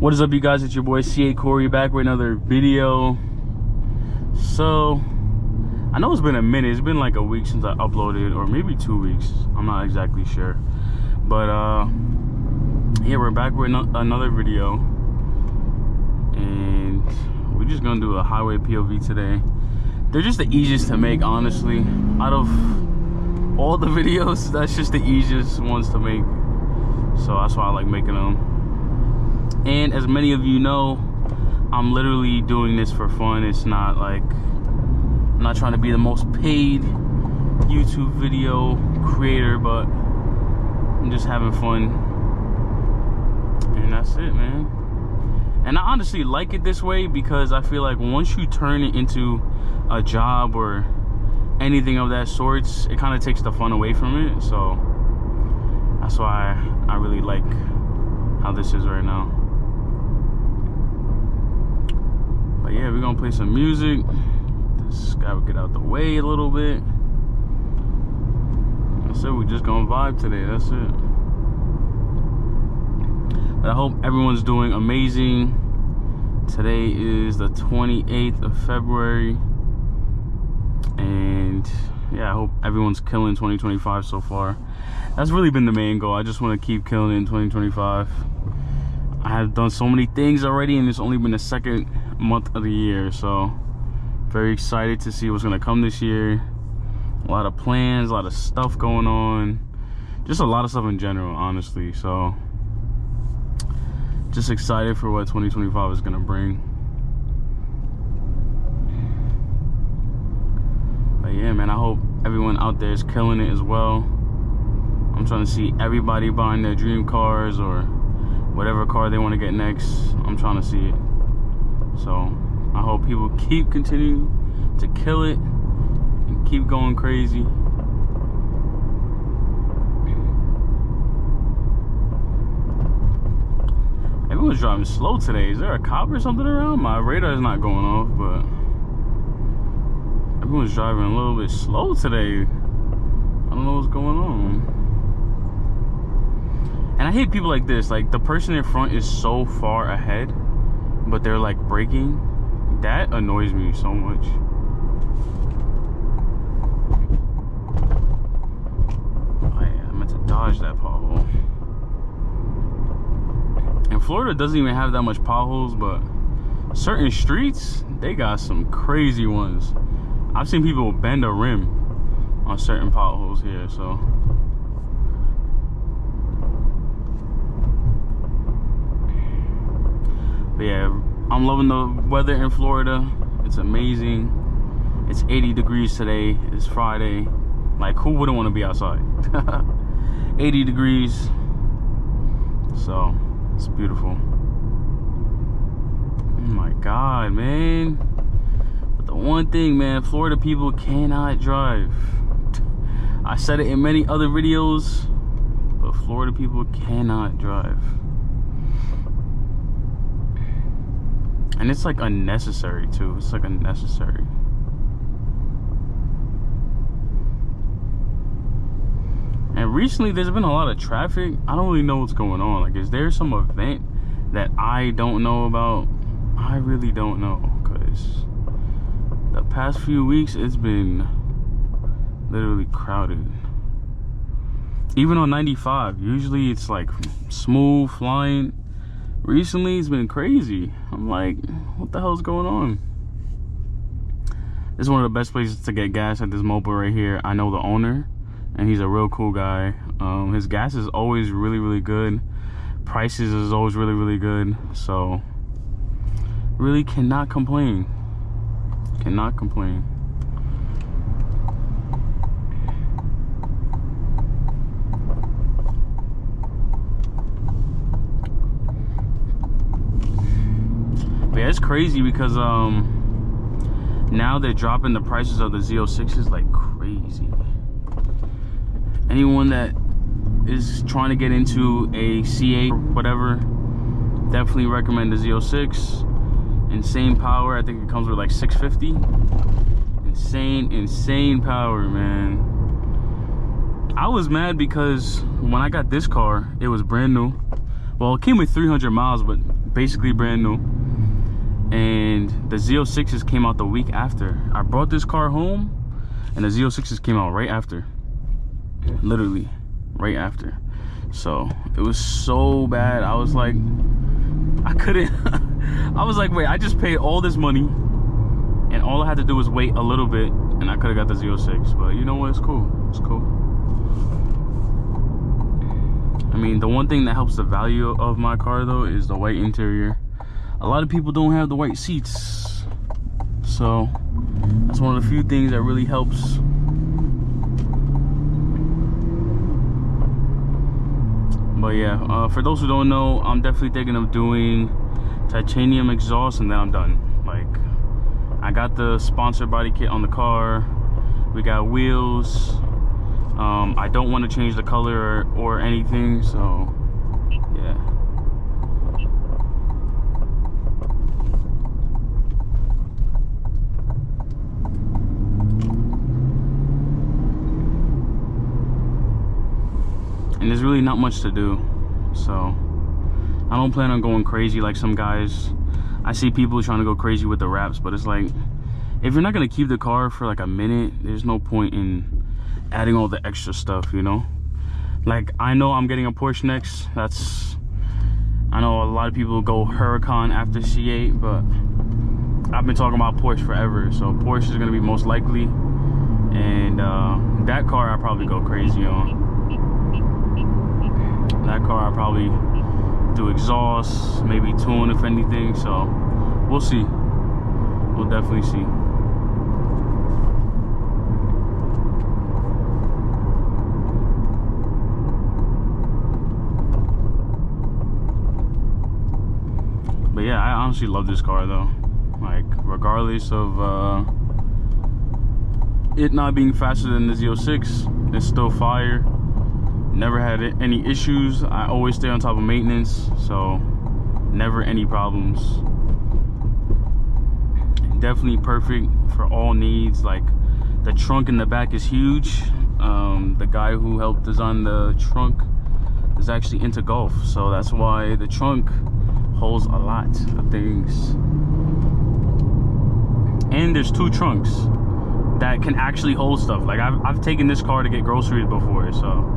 What is up, you guys? It's your boy CA Corey back with another video. So I know it's been a minute. It's been like a week since I uploaded, or maybe 2 weeks. I'm not exactly sure, but yeah, we're back with another video, and we're just gonna do a highway POV today. They're just the easiest to make, honestly. Out of all the videos, that's just the easiest ones to make, so that's why I like making them. And as many of you know, I'm literally doing this for fun. It's not like, I'm not trying to be the most paid YouTube video creator, but I'm just having fun. And that's it, man. And I honestly like it this way because I feel like once you turn it into a job or anything of that sorts, it kind of takes the fun away from it. So that's why I really like how this is right now. But yeah, we're gonna play some music. This guy will get out the way a little bit. That's it, we're just gonna vibe today, that's it. But I hope everyone's doing amazing. Today is the 28th of February. And yeah, I hope everyone's killing 2025 so far. That's really been the main goal. I just wanna keep killing it in 2025. I have done so many things already, and it's only been the second month of the year, so very excited to see what's gonna come this year. A lot of plans, a lot of stuff going on, just a lot of stuff in general, honestly. So just excited for what 2025 is gonna bring. But yeah, man, I hope everyone out there is killing it as well. I'm trying to see everybody buying their dream cars or whatever car they want to get next. I'm trying to see it. So I hope people keep continuing to kill it and keep going crazy. Everyone's driving slow today. Is there a cop or something around? My radar is not going off, but everyone's driving a little bit slow today. I don't know what's going on. And I hate people like this. Like, the person in front is so far ahead, but they're like braking. That annoys me so much. Oh yeah, I meant to dodge that pothole. And Florida doesn't even have that much potholes, but certain streets, they got some crazy ones. I've seen people bend a rim on certain potholes here, so. But yeah, I'm loving the weather in Florida. It's amazing. It's 80 degrees today. It's Friday. Like, who wouldn't want to be outside? 80 degrees. So, it's beautiful. Oh my God, man. But the one thing, man, Florida people cannot drive. I said it in many other videos, but Florida people cannot drive. And it's like unnecessary too. It's like unnecessary. And recently there's been a lot of traffic. I don't really know what's going on. Like, is there some event that I don't know about? I really don't know, because the past few weeks it's been literally crowded. Even on 95, usually it's like smooth flying. Recently it's been crazy. I'm like, what the hell's going on? This is one of the best places to get gas, at this mobile right here. I know the owner, and he's a real cool guy. His gas is always really good. Prices is always really good. So really cannot complain. Cannot complain. But yeah, it's crazy because now they're dropping the prices of the Z06s like crazy. Anyone that is trying to get into a C8 or whatever, definitely recommend the Z06. Insane power. I think it comes with like 650. Insane power, man. I was mad because when I got this car, it was brand new. Well, it came with 300 miles, but basically brand new. And the Z06s came out the week after. I brought this car home and the Z06s came out right after. Literally right after. So it was so bad. I was like, I couldn't. I was like, wait, I just paid all this money and all I had to do was wait a little bit and I could have got the Z06. But you know what, it's cool. It's cool. I mean, the one thing that helps the value of my car though is the white interior. A lot of people don't have the white seats, so that's one of the few things that really helps. But yeah, for those who don't know, I'm definitely thinking of doing titanium exhaust and then I'm done. Like, I got the sponsored body kit on the car, we got wheels. I don't want to change the color or anything, so yeah. And there's really not much to do, so I don't plan on going crazy like some guys. I see people trying to go crazy with the wraps, but it's like, if you're not gonna keep the car for like a minute, there's no point in adding all the extra stuff, you know? Like, I know I'm getting a Porsche next. I know a lot of people go Huracan after C8, but I've been talking about Porsche forever, so Porsche is gonna be most likely, and that car I'll probably go crazy on. That car I'll probably do exhaust, maybe tune if anything, so we'll see. We'll definitely see. But yeah, I honestly love this car though. Like, regardless of it not being faster than the Z06, it's still fire. Never had any issues. I always stay on top of maintenance, so never any problems. Definitely perfect for all needs. Like, the trunk in the back is huge. The guy who helped design the trunk is actually into golf, so that's why the trunk holds a lot of things. And there's two trunks that can actually hold stuff. Like, I've taken this car to get groceries before, so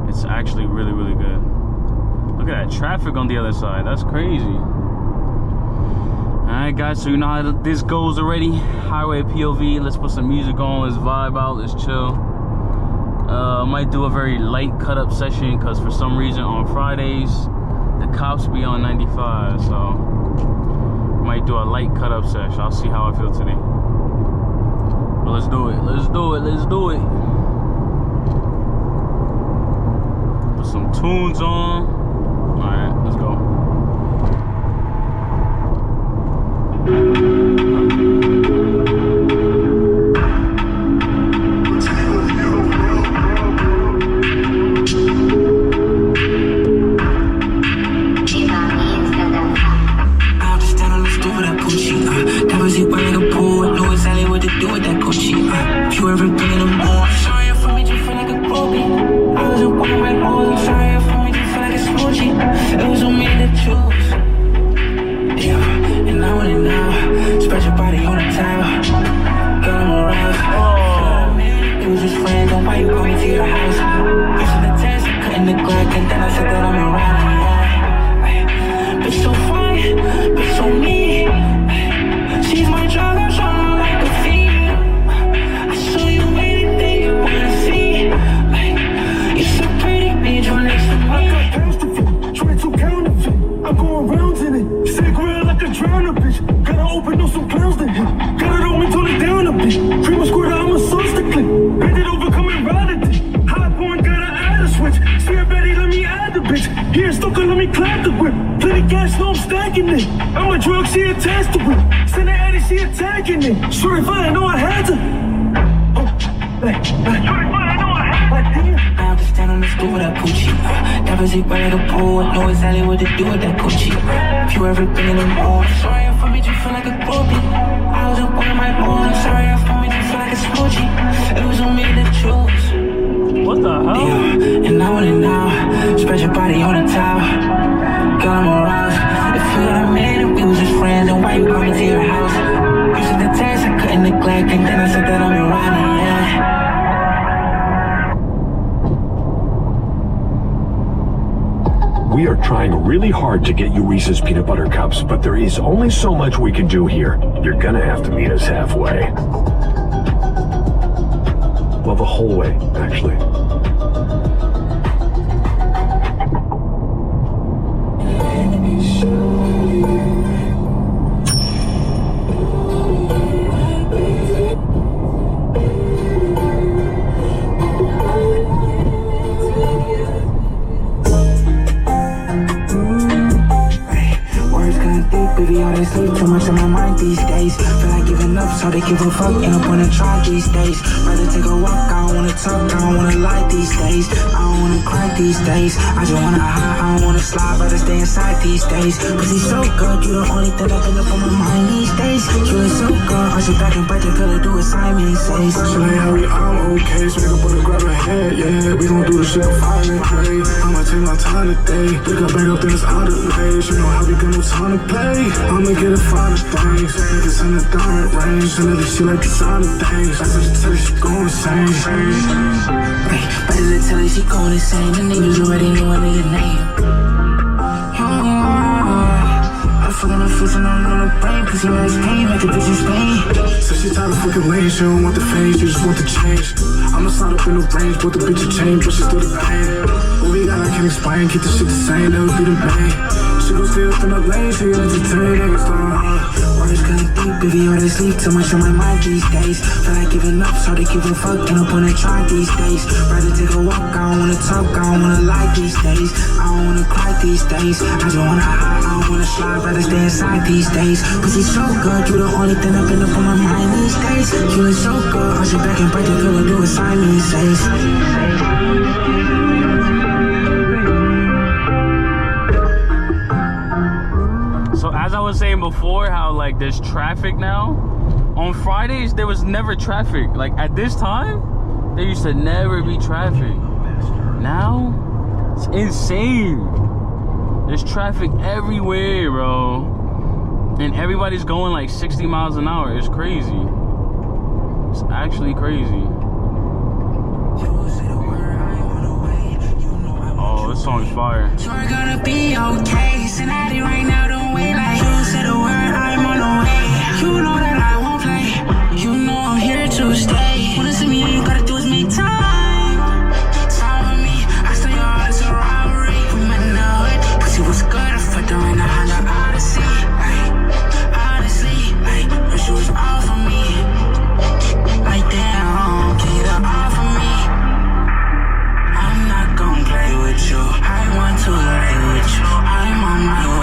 it's actually really, really good. Look at that traffic on the other side. That's crazy. Alright guys, so you know how this goes already. Highway POV. Let's put some music on. Let's vibe out. Let's chill. Might do a very light cut up session because for some reason on Fridays the cops be on 95, so might do a light cut up session. I'll see how I feel today. But let's do it. Let's do it. Let's do it. Put some tunes on. Alright, let's go. I'm a drug, she attached to it. Send her Eddie, she attacking it. Sure, if I know I had to. Sure, if I know I had to. I understand on the stool with that Gucci. That was it right at the pool. Know exactly what to do with that Gucci. If you ever been in the mood, I'm sorry if I made you feel like a groupie. I was up on my own. I'm sorry if I made you feel like a smoochie. It was on me to choose. What the hell? Yeah, and I want it now. Spread your body on the towel. Girl, I'm aroused. really hard to get you Reese's Peanut Butter Cups, but there is only so much we can do here. You're gonna have to meet us halfway. Well, the whole way, actually. Baby, all they sleep too much on my mind these days. Feel like giving up, so they give a fuck. Ain't no point in try these days. Rather take a walk, I don't wanna talk, I don't wanna lie these days. I don't wanna cry these days. I just wanna hide, I don't wanna slide, rather stay inside these days. Cause he's so good, you the only thing that been up on my mind these days. You is so good, I sit back and break the pill and do what Simon says. So like how we all okay, so we gon' put a grab a head, yeah. We gon' do the shit violent, play. I'ma take my time today. Pick up back up, then it's out of place. You know how we got no time to play. I'ma get a finer things. Niggas in the diamond range. Another shit like designer things. I just tell her she going insane. Better than tell her she going insane. The niggas already know a nigga name. I'm fucking the face and I'm on the brain. Pussy ass pain, make the bitches pain. So she tired of fucking lane. She don't want the fame, she just want the change. I'ma slide up in the range, put the bitch a chain, but she still the pain. What we got, I can't explain. Keep the shit the same, that would be the main. She gon' stay up in the lane, she entertaining. Words couldn't think, baby, all they sleep too much on my mind these days. Feel like giving up, so they give a fuck. Ain't no point in try these days. Rather take a walk, I don't wanna talk, I don't wanna lie these days. I don't wanna cry these days. I just wanna hide, I don't wanna slide, rather stay inside these days. Cause he's so good, you the only thing I've been up on my mind these days. You is so good, I sit back and break the pill and do what Simon says. So as I was saying before, how like there's traffic now. On Fridays there was never traffic. Like at this time, there used to never be traffic. Now it's insane. There's traffic everywhere, bro. And everybody's going like 60 miles an hour. It's crazy. It's actually crazy. Oh, this song's fire. You're gonna be okay. Cincinnati right now, don't wait. Like you said a word, I'm on the way. You know that I won't play. You know I'm here to stay. Wanna see me, all you gotta do is make time. Time with me, I stay hard as a robbery. We met in the hood, pussy was good. I fucked her in the Honda Odyssey. Honestly, her she was all for me. Like damn, can you get off of me? I'm not gon' play with you. I want to lay with you. I'm on my way.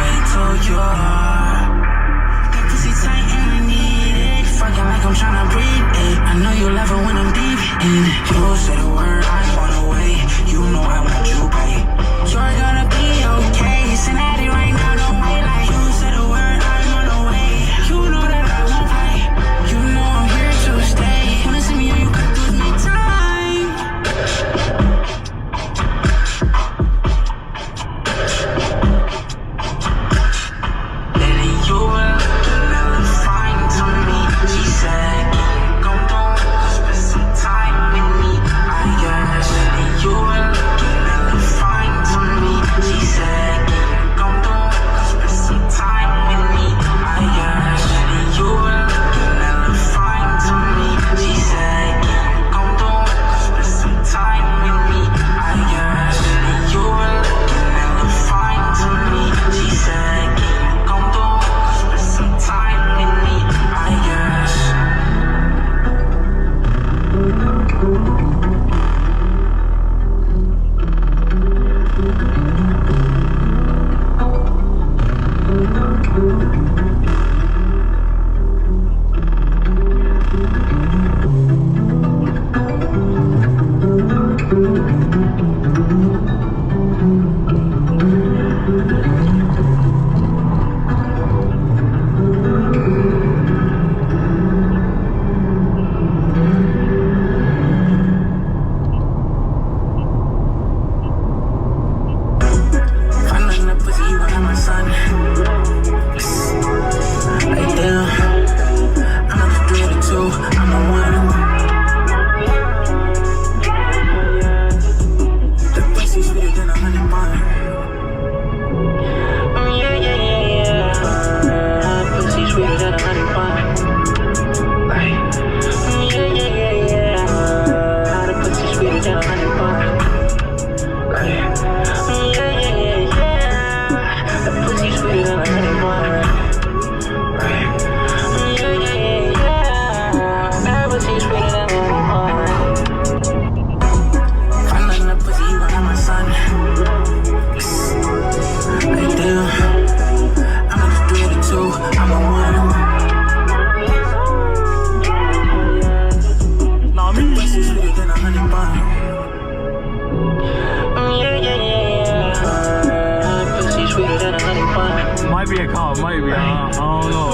pussy sweeter than a honey bun. That pussy sweeter than a honey bun. If I look in the pussy, you gon' have my son. Like damn, I'm not just 3 or 2, I'm a 1. Nah, me. Pussy sweeter than a honey bun. Pussy sweeter than a honey bun. Might be a cop, might be. I don't know.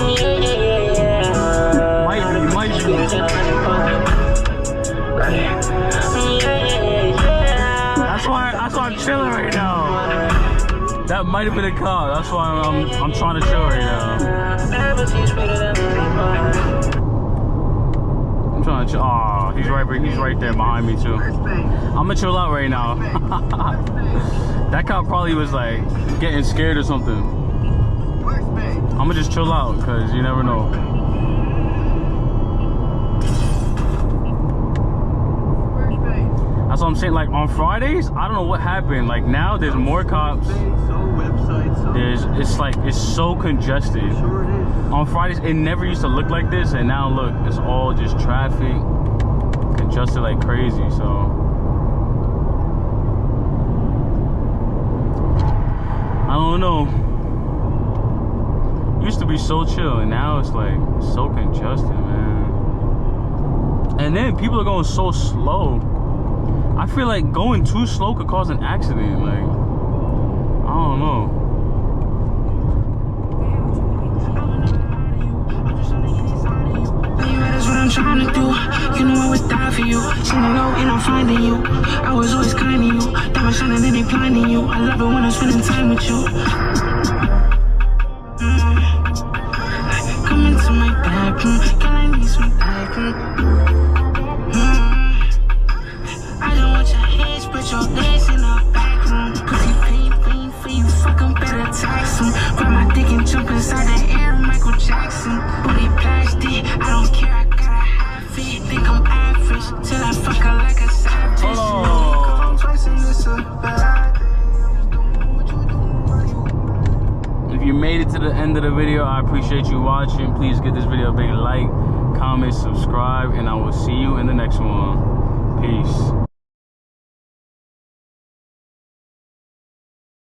Might be. That's why I'm chilling right now. That might have been a cop. That's why I'm trying to chill right now. I'm trying to chill. Oh, he's right there behind me too. I'm gonna chill out right now. That cop probably was like getting scared or something. I'm gonna just chill out because you never know. That's what I'm saying. Like on Fridays, I don't know what happened. Like now, there's more cops. It's so congested. On Fridays, it never used to look like this, and now look, it's all just traffic, congested like crazy. So I don't know. Used to be so chill, and now it's like so congested, man. And then people are going so slow. I feel like going too slow could cause an accident. Like, I don't know. That's what I'm trying to do. You know I was die for you. Singing low and I'm finding you. I was always kind to you. Diamond shining and they blinding you. I love it when I'm spending time with you. Come into my bedroom. Girl, I need some bedroom. I don't want your hips, but your legs in the back room. Pussy pain for you, fuck 'em, better tax 'em. Grab my dick and jump inside the air, Michael Jackson. Booty plastic, I don't care, I gotta have it. Think I'm average, till I fuck her like a savage. Oh. If you made it to the end of the video, I appreciate you watching. Please give this video a big like, comment, subscribe, and I will see you in the next one. Peace.